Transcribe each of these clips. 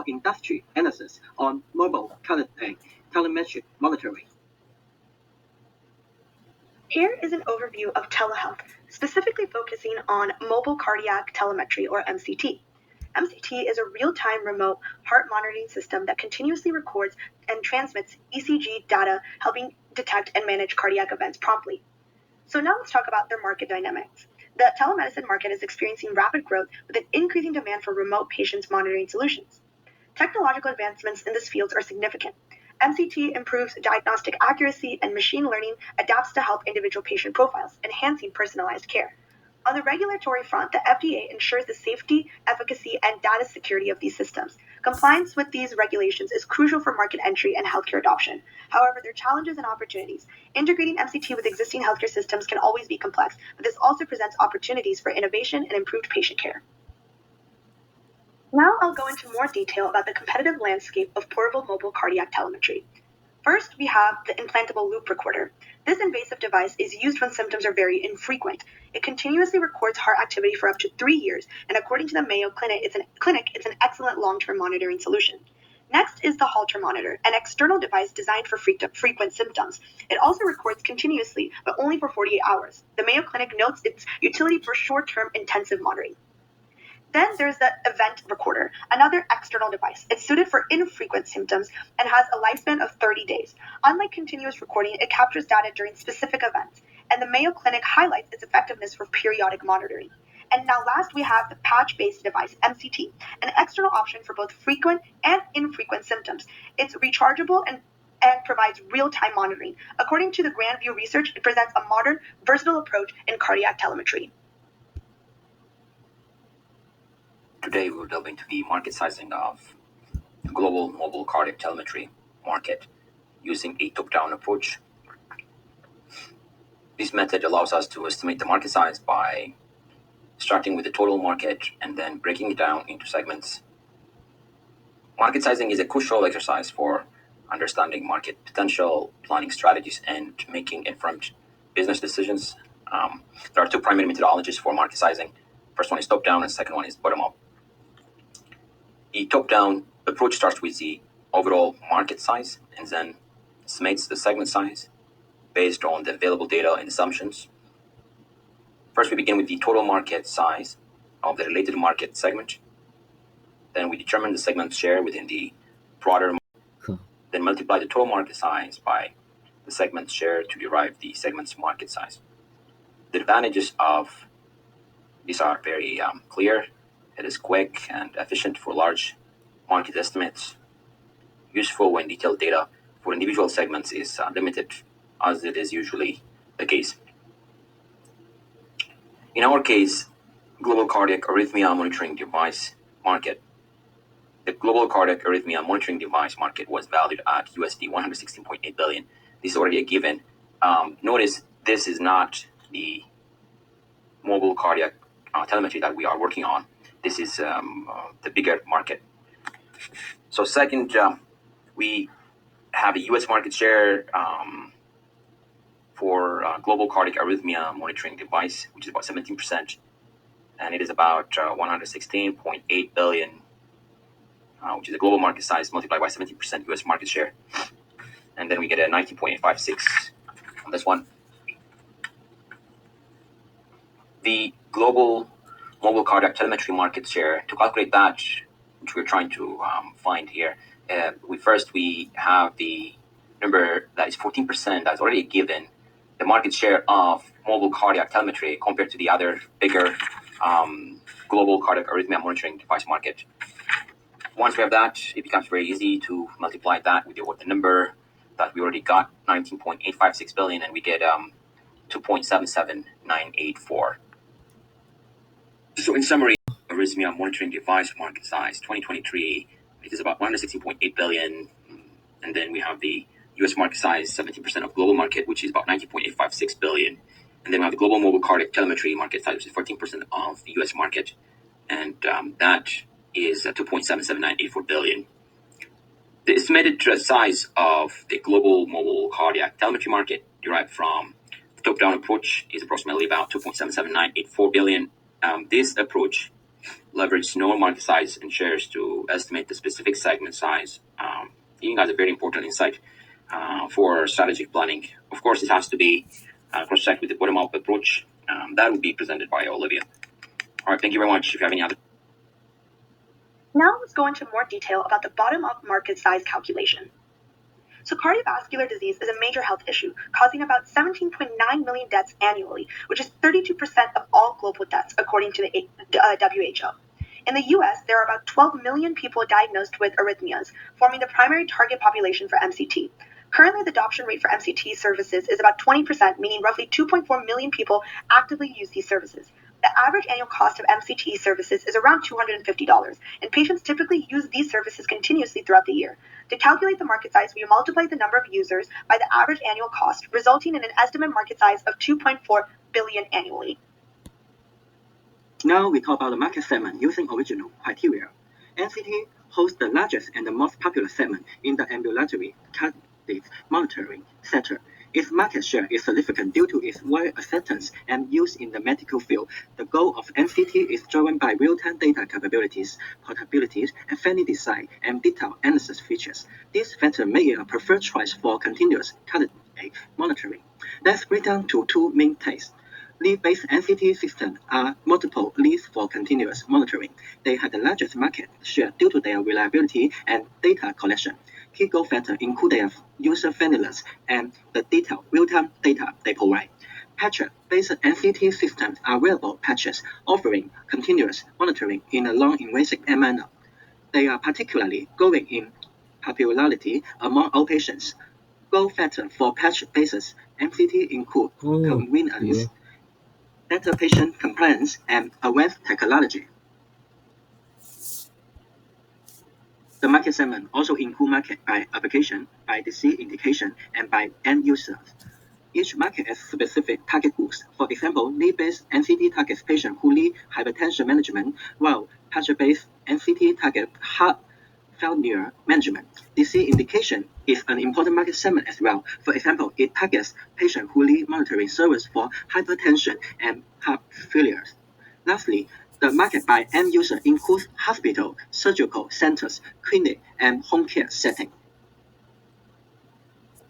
how industry analysis on mobile telemetry monitoring. Here is an overview of telehealth, specifically focusing on mobile cardiac telemetry, or MCT. MCT is a real-time remote heart monitoring system that continuously records and transmits ECG data, helping detect and manage cardiac events promptly. So now let's talk about their market dynamics. The telemedicine market is experiencing rapid growth with an increasing demand for remote patients monitoring solutions. Technological advancements in this field are significant. MCT improves diagnostic accuracy, and machine learning adapts to help individual patient profiles, enhancing personalized care. On the regulatory front, the FDA ensures the safety, efficacy, and data security of these systems. Compliance with these regulations is crucial for market entry and healthcare adoption. However, there are challenges and opportunities. Integrating MCT with existing healthcare systems can always be complex, but this also presents opportunities for innovation and improved patient care. Now I'll go into more detail about the competitive landscape of portable mobile cardiac telemetry. First, we have the implantable loop recorder. This invasive device is used when symptoms are very infrequent. It continuously records heart activity for up to 3 years, and according to the Mayo Clinic, it's an excellent long-term monitoring solution. Next is the Holter monitor, an external device designed for frequent symptoms. It also records continuously, but only for 48 hours. The Mayo Clinic notes its utility for short-term intensive monitoring. Then there's the event recorder, another external device. It's suited for infrequent symptoms and has a lifespan of 30 days. Unlike continuous recording, it captures data during specific events, and the Mayo Clinic highlights its effectiveness for periodic monitoring. And now last, we have the patch-based device, MCT, an external option for both frequent and infrequent symptoms. It's rechargeable and provides real-time monitoring. According to the Grandview research, it presents a modern, versatile approach in cardiac telemetry. Today, we'll delve into the market sizing of the global mobile cardiac telemetry market using a top-down approach. This method allows us to estimate the market size by starting with the total market and then breaking it down into segments. Market sizing is a crucial exercise for understanding market potential, planning strategies, and making informed business decisions. There are two primary methodologies for market sizing. First one is top-down, and second one is bottom-up. The top-down approach starts with the overall market size and then estimates the segment size based on the available data and assumptions. First, we begin with the total market size of the related market segment. Then we determine the segment share within the broader market. Then multiply the total market size by the segment share to derive the segment's market size. The advantages of these are very clear. It is quick and efficient for large market estimates. Useful when detailed data for individual segments is limited, as it is usually the case. In our case, global cardiac arrhythmia monitoring device market. The global cardiac arrhythmia monitoring device market was valued at USD 116.8 billion. This is already a given. Notice this is not the mobile cardiac telemetry that we are working on. This is the bigger market. So second, we have a U.S. market share for global cardiac arrhythmia monitoring device, which is about 17%, and it is about 116.8 billion, which is the global market size multiplied by 17% U.S. market share. And then we get a 19.856 on this one. The global mobile cardiac telemetry market share, to calculate that, which we're trying to find here, we have the number that is 14%, that's already given, the market share of mobile cardiac telemetry compared to the other bigger global cardiac arrhythmia monitoring device market. Once we have that, it becomes very easy to multiply that with the number that we already got, 19.856 billion, and we get 2.77984. So in summary, arrhythmia monitoring device market size 2023, it is about 116.8 billion, and then we have the U.S. market size 17% of global market, which is about 19.856 billion, and then we have the global mobile cardiac telemetry market size, which is 14% of the U.S. market, and that is 2.77984 billion. The estimated size of the global mobile cardiac telemetry market derived from the top-down approach is approximately about 2.77984 billion. This approach leverage normal market size and shares to estimate the specific segment size. I think that's a very important insight for strategic planning. Of course, it has to be cross-checked with the bottom-up approach. That will be presented by Olivia. All right, thank you very much. If you have any other. Now let's go into more detail about the bottom-up market size calculation. So cardiovascular disease is a major health issue, causing about 17.9 million deaths annually, which is 32% of all global deaths, according to the WHO. In the US, there are about 12 million people diagnosed with arrhythmias, forming the primary target population for MCT. Currently, the adoption rate for MCT services is about 20%, meaning roughly 2.4 million people actively use these services. The average annual cost of MCT services is around $250, and patients typically use these services continuously throughout the year. To calculate the market size, we multiply the number of users by the average annual cost, resulting in an estimated market size of $2.4 billion annually. Now we talk about the market segment using original criteria. NCT holds the largest and the most popular segment in the ambulatory cardiac monitoring sector. Its market share is significant due to its wide acceptance and use in the medical field. The goal of NCT is driven by real-time data capabilities, portability, efficient design, and detailed analysis features. This factor make it a preferred choice for continuous cardiac monitoring. Let's break down to two main tastes. Lead-based NCT systems are multiple leads for continuous monitoring. They have the largest market share due to their reliability and data collection. Key growth factors include their user friendliness and the detailed real-time data they provide. Patch-based NCT systems are wearable patches offering continuous monitoring in a non-invasive manner. They are particularly growing in popularity among all patients. Growth factors for patch-based NCT include convenience, better patient compliance, and advanced technology. The market segment also includes market by application, by disease indication, and by end users. Each market has specific target groups. For example, lead-based NCT targets patients who need hypertension management, while patch-based NCT targets heart failure management. Disease indication is an important market segment as well. For example, it targets patients who need monitoring service for hypertension and heart failure. Lastly, the market by end user includes hospital, surgical centers, clinic, and home care setting.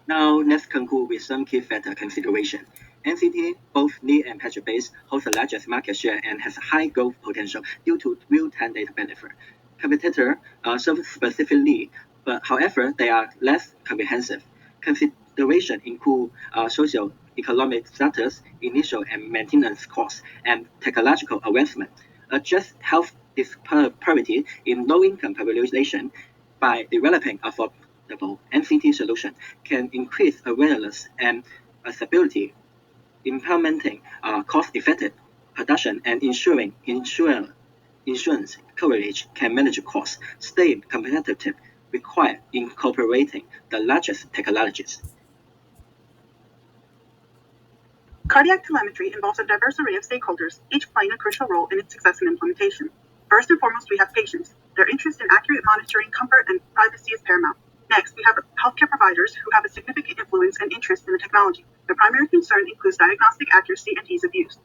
Now, let's conclude with some key factor consideration. NCT, both lead and patch-based, holds the largest market share and has high growth potential due to real-time data benefit. Competitors serve specific lead, but however, they are less comprehensive. Consideration include socio-economic status, initial and maintenance costs, and technological advancement. Address health disparity in low-income population by developing affordable NCT solution can increase awareness and accessibility, implementing cost-effective production and ensuring insurance coverage can manage costs, stay competitive, require incorporating the largest technologies. Cardiac telemetry involves a diverse array of stakeholders, each playing a crucial role in its success and implementation. First and foremost, we have patients. Their interest in accurate monitoring, comfort, and privacy is paramount. Next, we have healthcare providers who have a significant influence and interest in the technology. Their primary concern includes diagnostic accuracy and ease of use.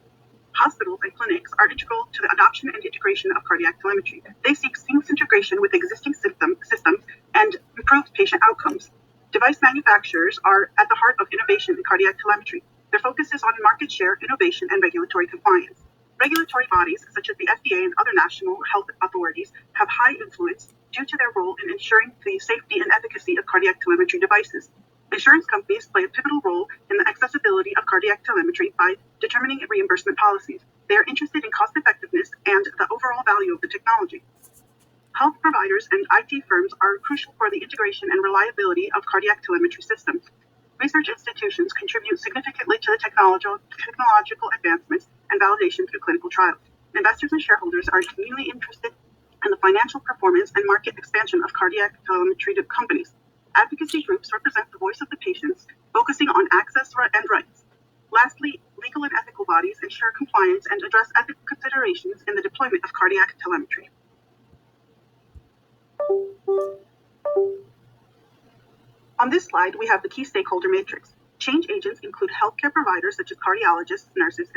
Hospitals and clinics are integral to the adoption and integration of cardiac telemetry. They seek seamless integration with existing systems and improved patient outcomes. Device manufacturers are at the heart of innovation in cardiac telemetry. Their focus is on market share, innovation, and regulatory compliance. Regulatory bodies, such as the FDA and other national health authorities, have high influence due to their role in ensuring the safety and efficacy of cardiac telemetry devices. Insurance companies play a pivotal role in the accessibility of cardiac telemetry by determining reimbursement policies. They are interested in cost effectiveness and the overall value of the technology. Health providers and IT firms are crucial for the integration and reliability of cardiac telemetry systems. Research institutions contribute significantly to the technological advancements and validation through clinical trials. Investors and shareholders are keenly interested in the financial performance and market expansion of cardiac telemetry companies. Advocacy groups represent the voice of the patients, focusing on access and rights. Lastly, legal and ethical bodies ensure compliance and address ethical considerations in the deployment of cardiac telemetry. On this slide, we have the key stakeholder matrix. Change agents include healthcare providers such as cardiologists, nurses,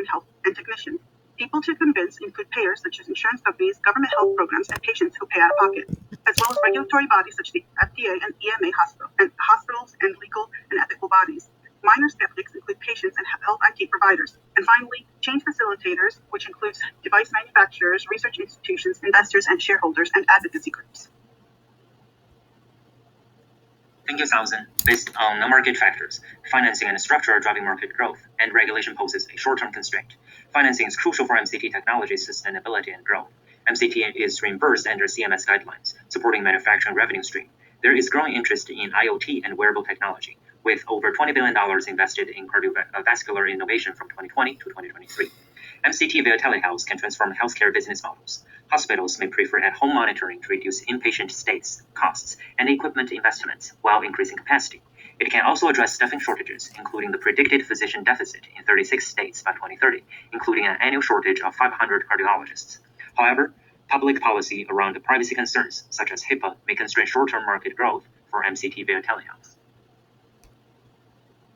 and technicians. People to convince include payers such as insurance companies, government health programs, and patients who pay out of pocket, as well as regulatory bodies such as the FDA and EMA hospitals and legal and ethical bodies. Minor skeptics include patients and health IT providers. And finally, change facilitators, which includes device manufacturers, research institutions, investors, and shareholders, and advocacy groups. Thank you, Thousand. Based on market factors, financing and structure are driving market growth, and regulation poses a short-term constraint. Financing is crucial for MCT technology's sustainability and growth. MCT is reimbursed under CMS guidelines, supporting manufacturing revenue stream. There is growing interest in IoT and wearable technology, with over $20 billion invested in cardiovascular innovation from 2020 to 2023. MCT via telehealth can transform healthcare business models. Hospitals may prefer at-home monitoring to reduce inpatient stays, costs, and equipment investments while increasing capacity. It can also address staffing shortages, including the predicted physician deficit in 36 states by 2030, including an annual shortage of 500 cardiologists. However, public policy around privacy concerns, such as HIPAA, may constrain short-term market growth for MCT via telehealth.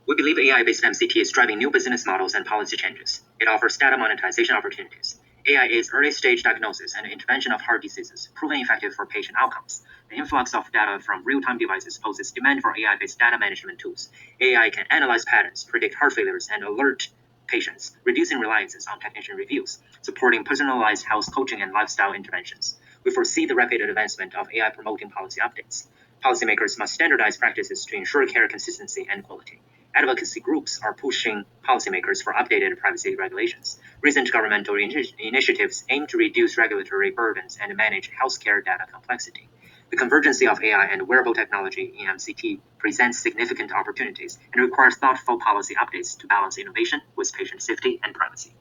We believe AI-based MCT is driving new business models and policy changes. It offers data monetization opportunities. AI aids early-stage diagnosis and intervention of heart diseases, proven effective for patient outcomes. The influx of data from real-time devices poses demand for AI-based data management tools. AI can analyze patterns, predict heart failures, and alert patients, reducing reliances on technician reviews, supporting personalized health coaching and lifestyle interventions. We foresee the rapid advancement of AI promoting policy updates. Policymakers must standardize practices to ensure care consistency and quality. Advocacy groups are pushing policymakers for updated privacy regulations. Recent governmental initiatives aim to reduce regulatory burdens and manage healthcare data complexity. The convergence of AI and wearable technology in MCT presents significant opportunities and requires thoughtful policy updates to balance innovation with patient safety and privacy.